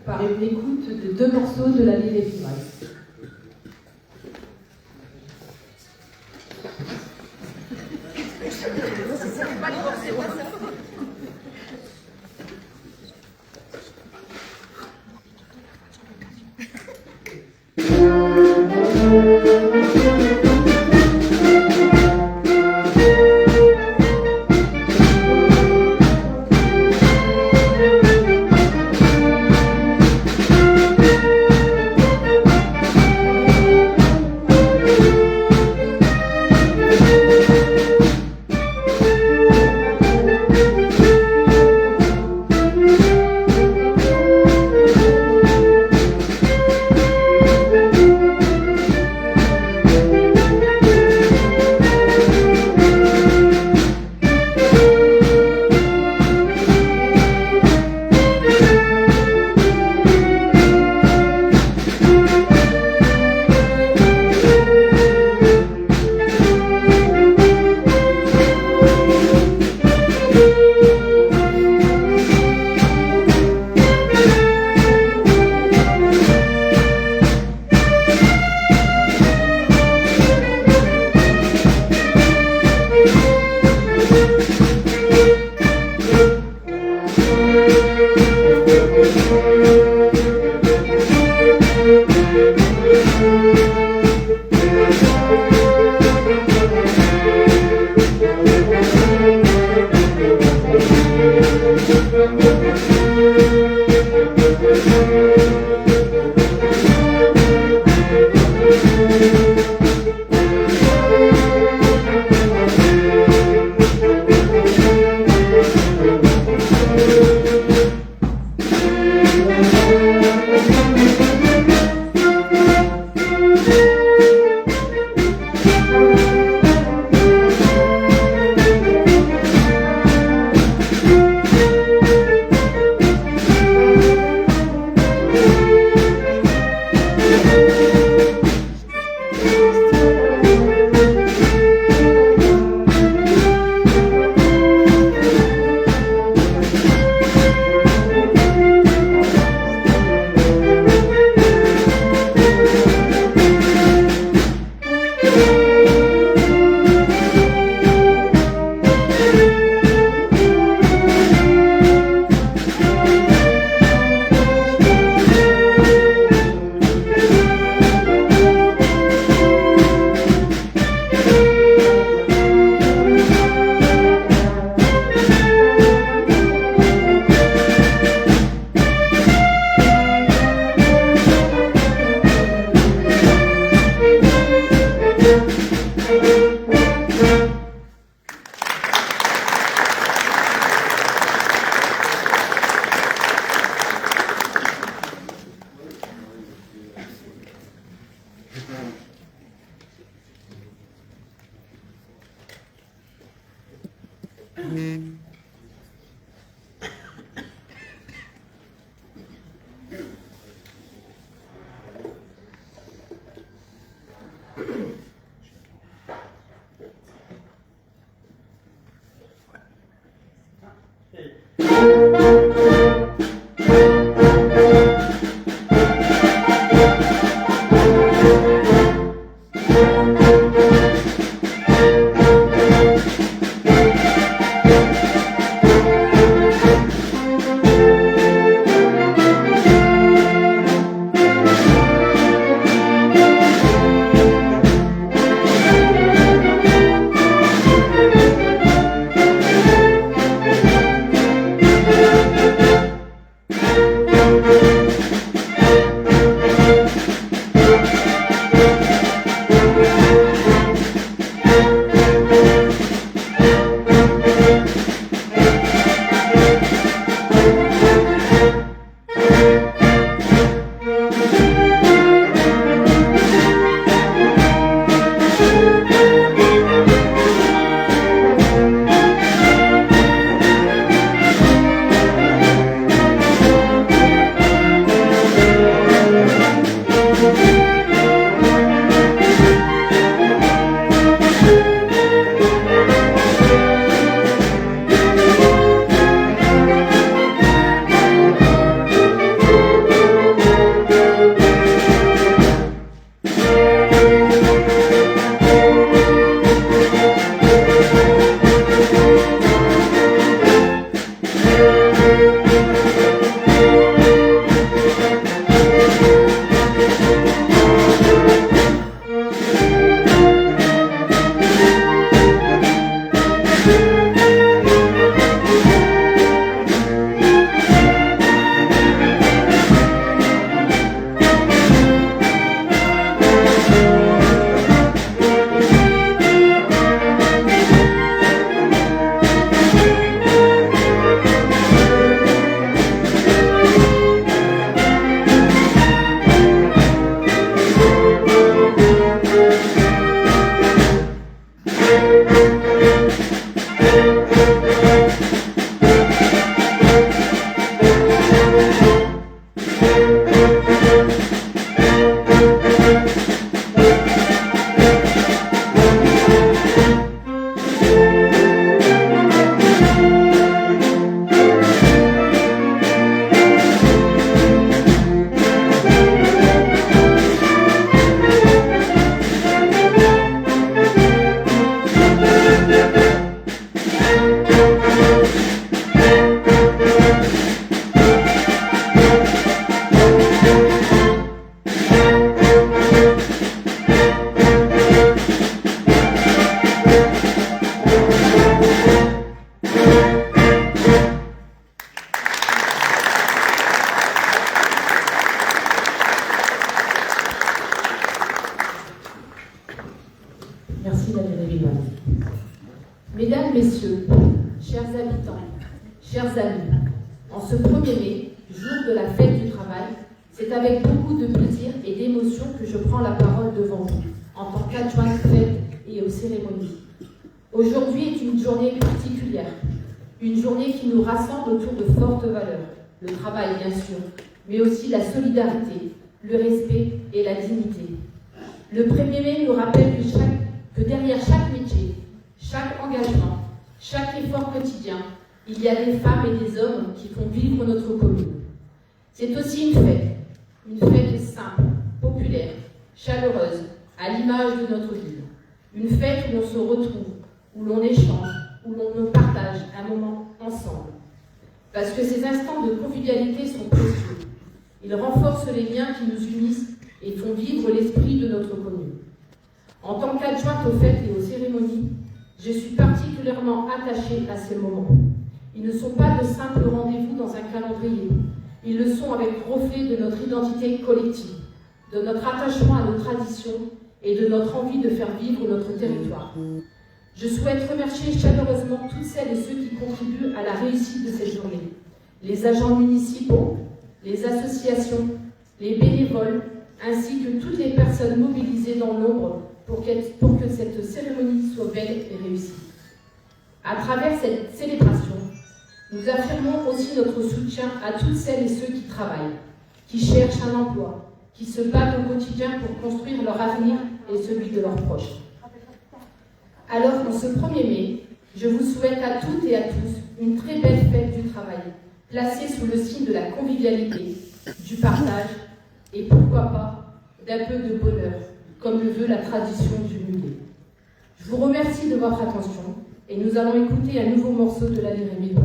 par une écoute de 2 morceaux de la Lily Rice. chers habitants, chers amis, en ce 1er mai, jour de la fête du travail, c'est avec beaucoup de plaisir et d'émotion que je prends la parole devant vous, en tant qu'adjointe fête et aux cérémonies. Aujourd'hui est une journée particulière, une journée qui nous rassemble autour de fortes valeurs, le travail bien sûr, mais aussi la solidarité, le respect et la dignité. Le 1er mai nous rappelle que derrière chaque métier, chaque engagement, chaque effort quotidien, il y a des femmes et des hommes qui font vivre notre commune. C'est aussi une fête simple, populaire, chaleureuse, à l'image de notre ville. Une fête où l'on se retrouve, où l'on échange, où l'on nous partage un moment ensemble. Parce que ces instants de convivialité sont précieux. Ils renforcent les liens qui nous unissent et font vivre l'esprit de notre commune. En tant qu'adjointe aux fêtes et aux cérémonies, je suis particulièrement attachée à ces moments. Ils ne sont pas de simples rendez-vous dans un calendrier. Ils le sont avec reflet de notre identité collective, de notre attachement à nos traditions et de notre envie de faire vivre notre territoire. Je souhaite remercier chaleureusement toutes celles et ceux qui contribuent à la réussite de cette journée. Les agents municipaux, les associations, les bénévoles, ainsi que toutes les personnes mobilisées dans l'ombre pour que cette cérémonie soit belle et réussie. À travers cette célébration, nous affirmons aussi notre soutien à toutes celles et ceux qui travaillent, qui cherchent un emploi, qui se battent au quotidien pour construire leur avenir et celui de leurs proches. Alors, en ce 1er mai, je vous souhaite à toutes et à tous une très belle fête du travail, placée sous le signe de la convivialité, du partage et pourquoi pas d'un peu de bonheur, comme le veut la tradition du mulet. Je vous remercie de votre attention et nous allons écouter un nouveau morceau de la lyre médoise.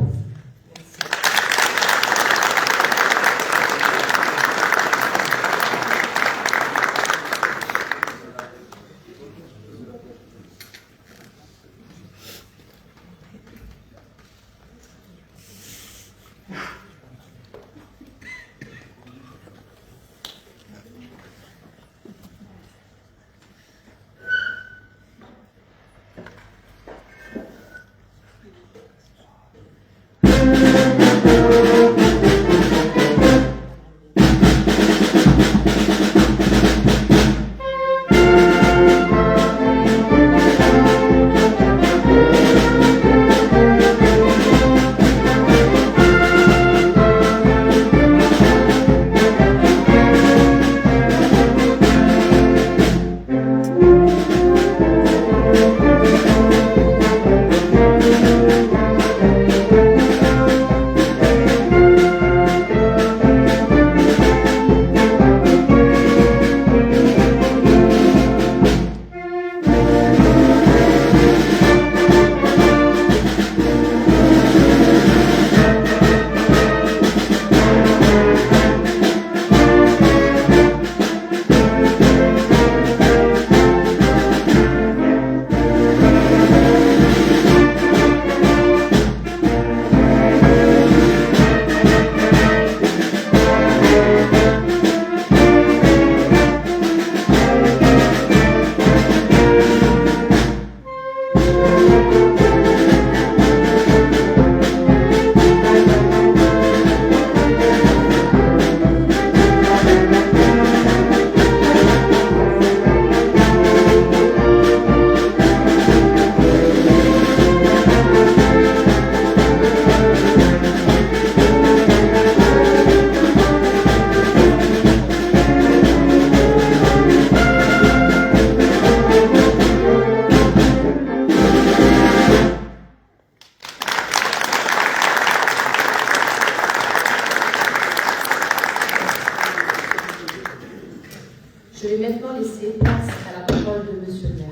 Je vais maintenant laisser place à la parole de Monsieur le maire.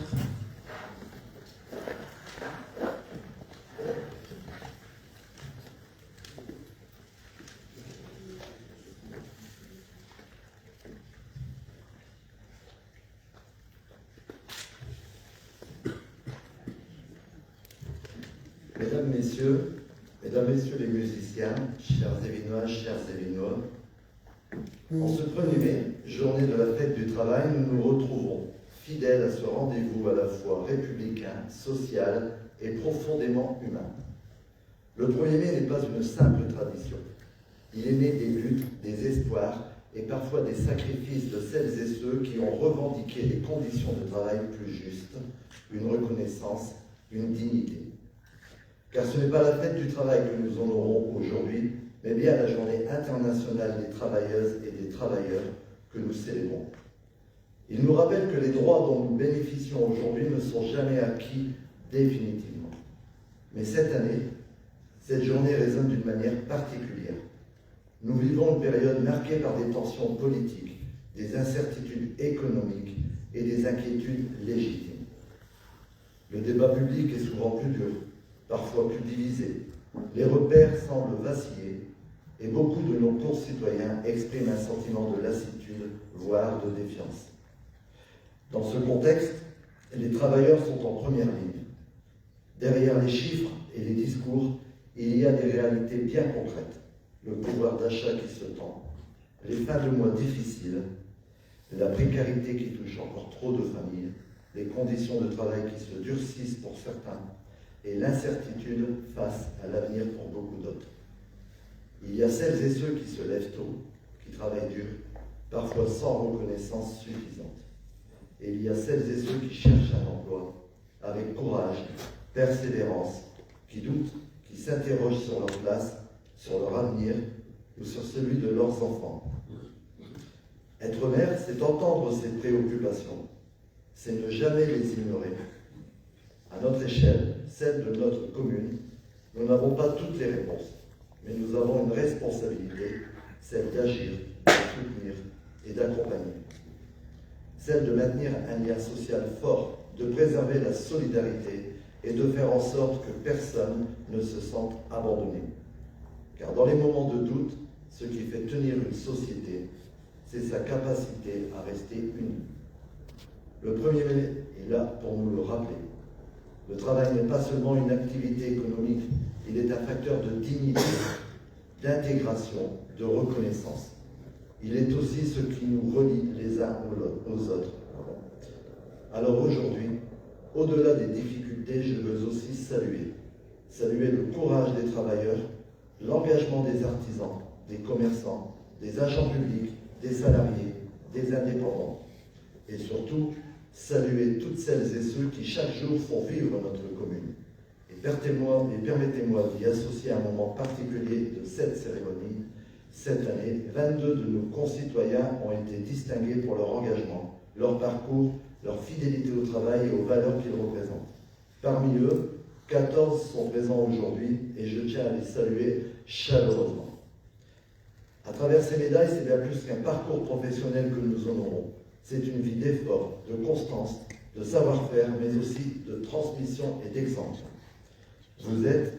Mesdames, Messieurs les musiciens, chers Évinois, chers Évinois, en ce 1er mai, journée de la fête du travail, nous nous retrouvons, fidèles à ce rendez-vous à la fois républicain, social et profondément humain. Le 1er mai n'est pas une simple tradition. Il est né des luttes, des espoirs et parfois des sacrifices de celles et ceux qui ont revendiqué des conditions de travail plus justes, une reconnaissance, une dignité. Car ce n'est pas la fête du travail que nous honorons aujourd'hui, mais bien la journée internationale des travailleuses et des travailleurs que nous célébrons. Il nous rappelle que les droits dont nous bénéficions aujourd'hui ne sont jamais acquis définitivement. Mais cette année, cette journée résonne d'une manière particulière. Nous vivons une période marquée par des tensions politiques, des incertitudes économiques et des inquiétudes légitimes. Le débat public est souvent plus dur, parfois plus divisé. Les repères semblent vaciller et beaucoup de nos concitoyens expriment un sentiment de lassitude, voire de défiance. Dans ce contexte, les travailleurs sont en première ligne. Derrière les chiffres et les discours, il y a des réalités bien concrètes. Le pouvoir d'achat qui se tend, les fins de mois difficiles, la précarité qui touche encore trop de familles, les conditions de travail qui se durcissent pour certains et l'incertitude face à l'avenir pour beaucoup d'autres. Il y a celles et ceux qui se lèvent tôt, qui travaillent dur, parfois sans reconnaissance suffisante. Et il y a celles et ceux qui cherchent un emploi avec courage, persévérance, qui doutent, qui s'interrogent sur leur place, sur leur avenir ou sur celui de leurs enfants. Être mère, c'est entendre ces préoccupations, c'est ne jamais les ignorer. À notre échelle, celle de notre commune, nous n'avons pas toutes les réponses, mais nous avons une responsabilité, celle d'agir, de soutenir et d'accompagner. Celle de maintenir un lien social fort, de préserver la solidarité et de faire en sorte que personne ne se sente abandonné. Car dans les moments de doute, ce qui fait tenir une société, c'est sa capacité à rester unie. Le 1er mai est là pour nous le rappeler. Le travail n'est pas seulement une activité économique, il est un facteur de dignité, d'intégration, de reconnaissance. Il est aussi ce qui nous relie les uns aux autres. Alors aujourd'hui, au-delà des difficultés, je veux aussi saluer le courage des travailleurs, l'engagement des artisans, des commerçants, des agents publics, des salariés, des indépendants. Et surtout, saluer toutes celles et ceux qui chaque jour font vivre notre commune. Et permettez-moi d'y associer un moment particulier de cette cérémonie. Cette année, 22 de nos concitoyens ont été distingués pour leur engagement, leur parcours, leur fidélité au travail et aux valeurs qu'ils représentent. Parmi eux, 14 sont présents aujourd'hui et je tiens à les saluer chaleureusement. À travers ces médailles, c'est bien plus qu'un parcours professionnel que nous honorons. C'est une vie d'effort, de constance, de savoir-faire, mais aussi de transmission et d'exemple. Vous êtes,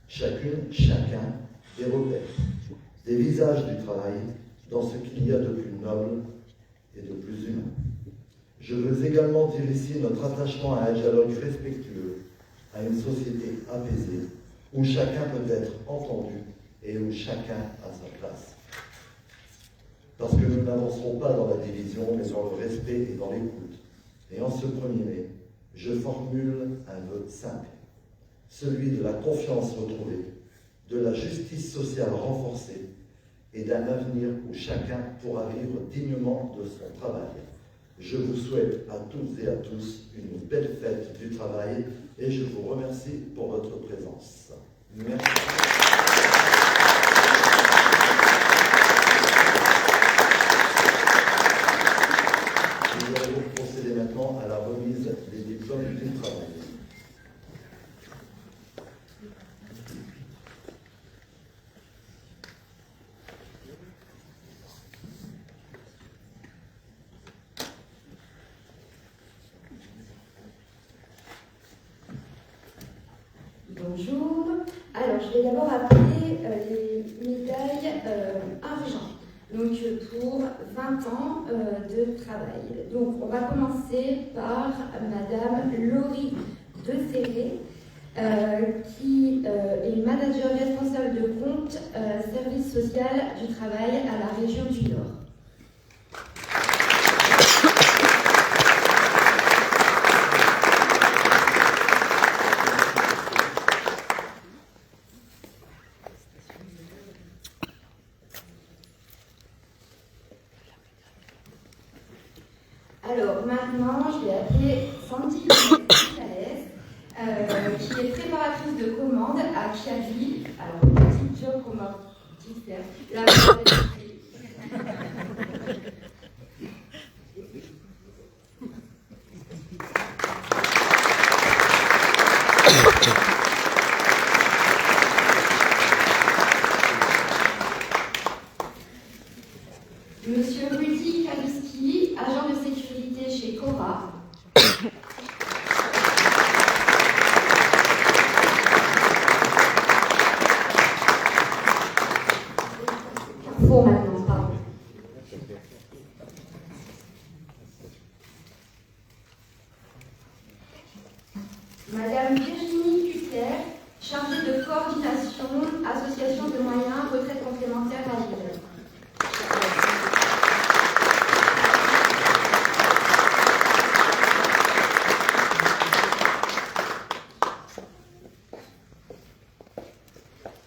chacune, chacun, des repères, des visages du travail dans ce qu'il y a de plus noble et de plus humain. Je veux également dire ici notre attachement à un dialogue respectueux, à une société apaisée, où chacun peut être entendu et où chacun a sa place. Parce que nous n'avancerons pas dans la division, mais dans le respect et dans l'écoute. Et en ce 1er mai, je formule un vœu simple, celui de la confiance retrouvée, de la justice sociale renforcée et d'un avenir où chacun pourra vivre dignement de son travail. Je vous souhaite à toutes et à tous une belle fête du travail et je vous remercie pour votre présence. Merci. Nous allons procéder maintenant à la remise des diplômes du travail. Bonjour. Alors, je vais d'abord appeler les médailles argent, donc pour 20 ans de travail. Donc, on va commencer par Madame Laurie Deserré, qui est manager responsable de compte service social du travail à la région du Nord. Alors maintenant, je vais appeler Sandy Michael, qui est préparatrice de commande à Chiavi. Alors, petit job qu'on va faire. Là, Monsieur Rudy Kaliski, agent de sécurité chez Cora. Carrefour maintenant, pardon. Madame Virginie Cutler, chargée de coordination, association de moyens, retraite complémentaire à Lille.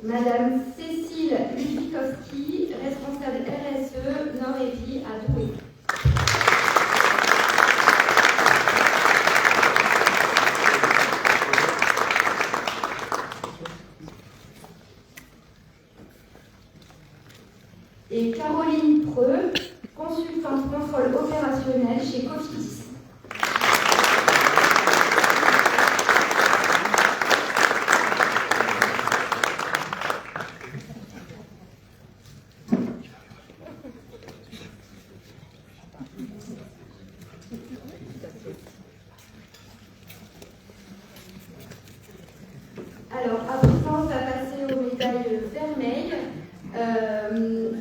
Madame Cécile Ludwikowski, responsable RSE Nord et Vie à Douai. Et Caroline Preux, consultante contrôle opérationnel chez Cofidis. Alors, à présent, on va passer aux médailles vermeilles.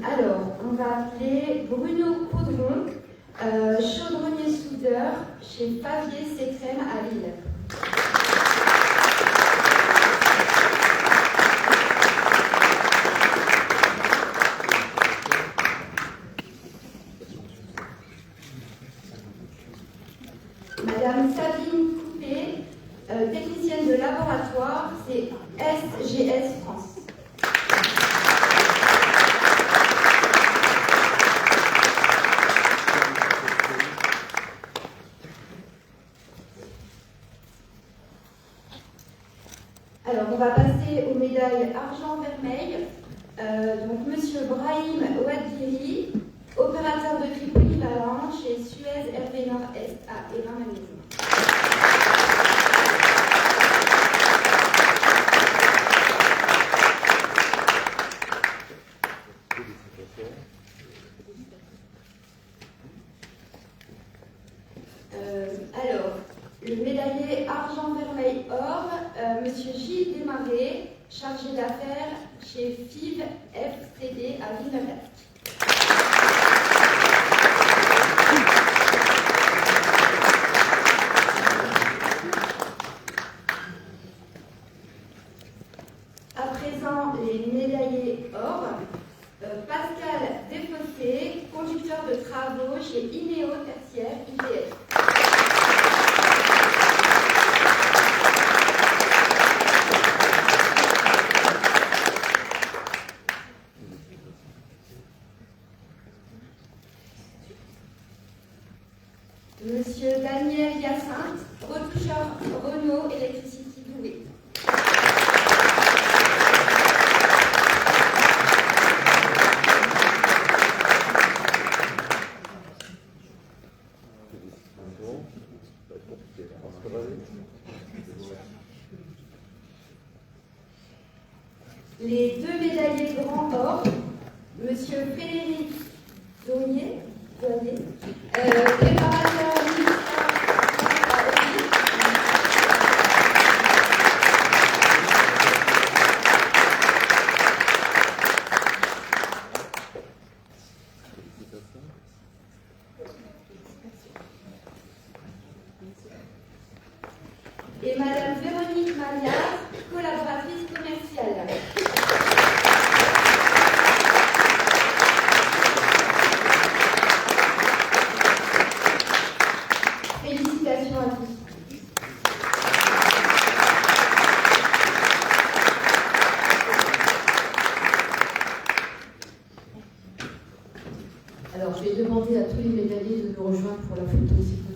Alors, on va appeler Bruno Caudron, chaudronnier soudeur chez Favier Secrèmes à Lille. Madame Sabine Coupé, technicienne de laboratoire, c'est SGS France. Alors, on va passer aux médailles argent-vermeil. Donc, Monsieur Brahim Ouadgiri, opérateur de tri polyvalent chez Suez Hervé Nord-Est à Évin-la-Maison. Alors, le médaillé argent-vermeil-or, Monsieur Gilles Desmarais, chargé d'affaires chez FIV FCD à Villeneuve. À présent, les médaillés or. Pascal Desfossés, conducteur de travaux chez Inéo Tertiaire IPS. Monsieur Daniel Hyacinthe, retoucheur Renault Electricity Douai. Les deux médaillés grand or, Monsieur Frédéric Donnier, préparateur et Madame Véronique Maliard, collaboratrice commerciale. demander à tous les médaillés de nous rejoindre pour la photo, s'il vous plaît.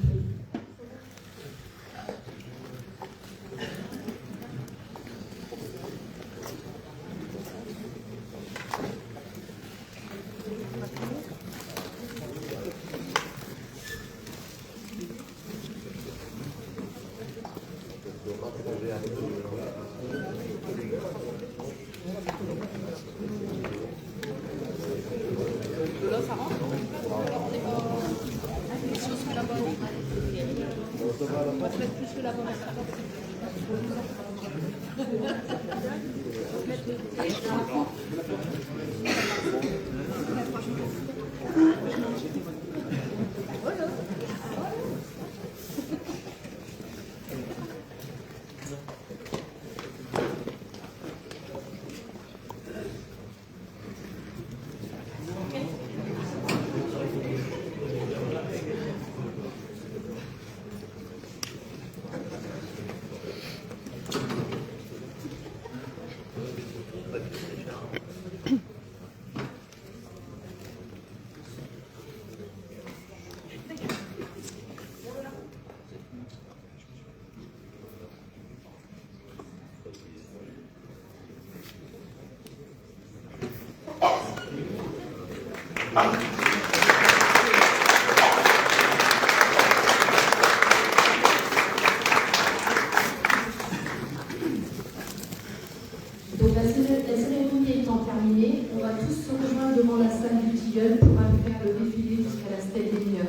Donc la cérémonie étant terminée, on va tous se rejoindre devant la salle du Tilleul pour aller faire le défilé jusqu'à la Stèle des mineurs.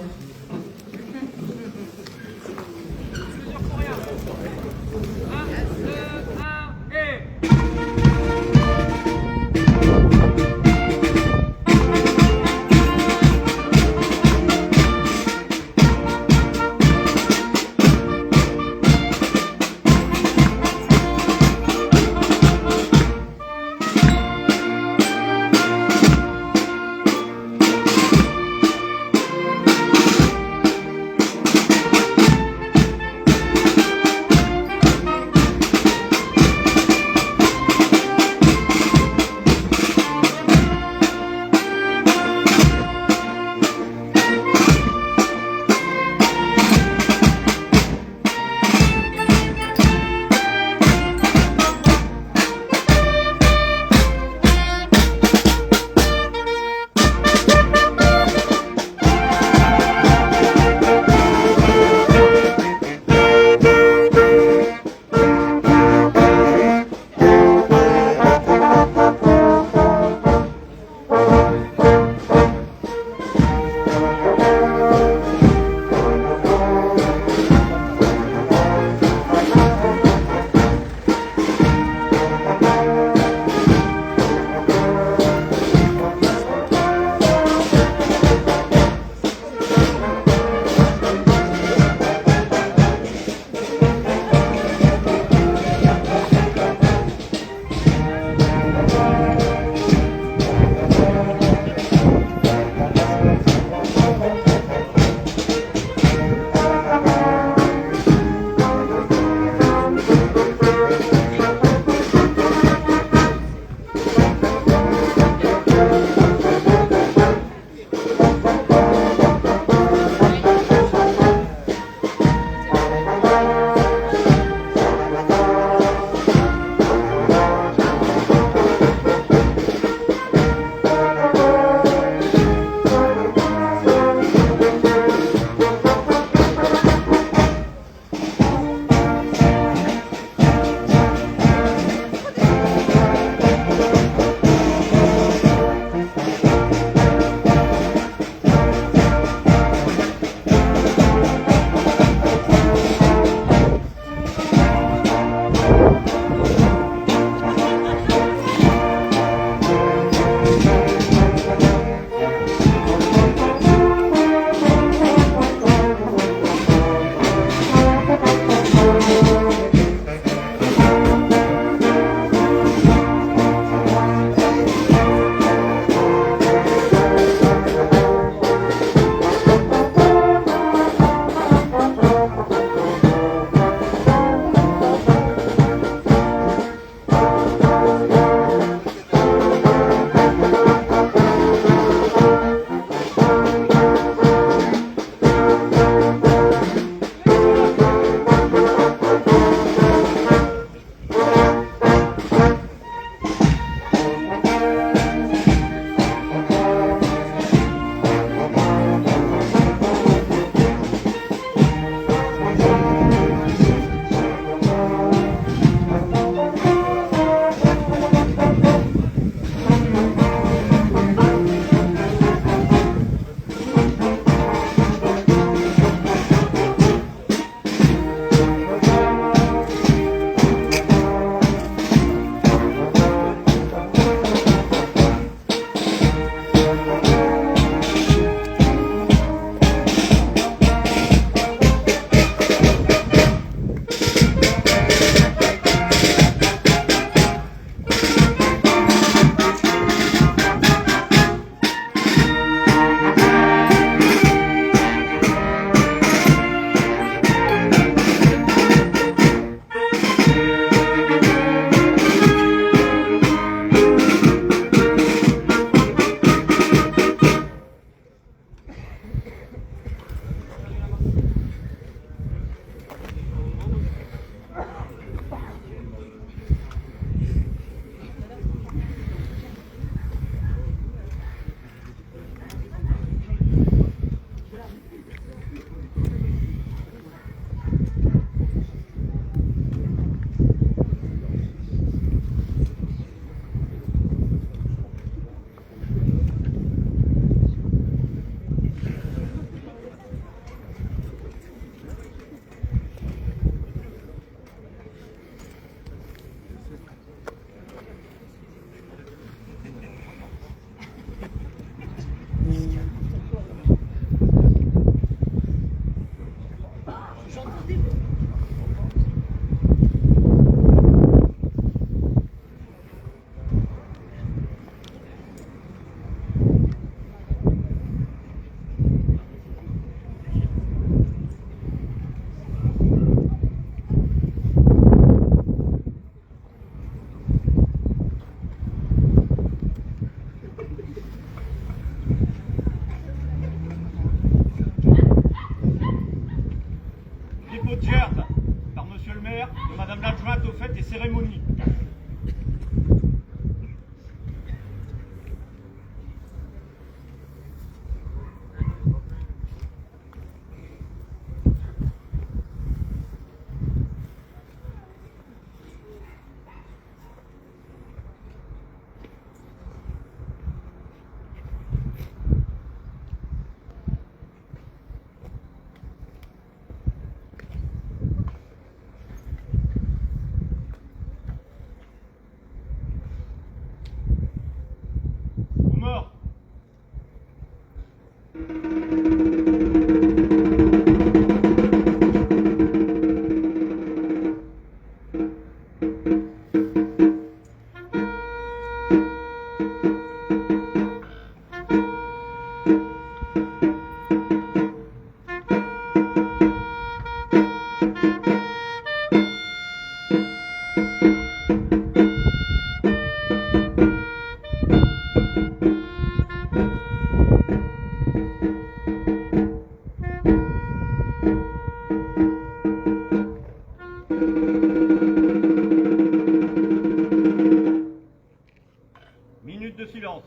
minutes de silence.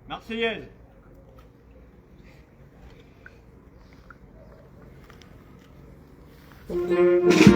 Marseillaise. Thank you.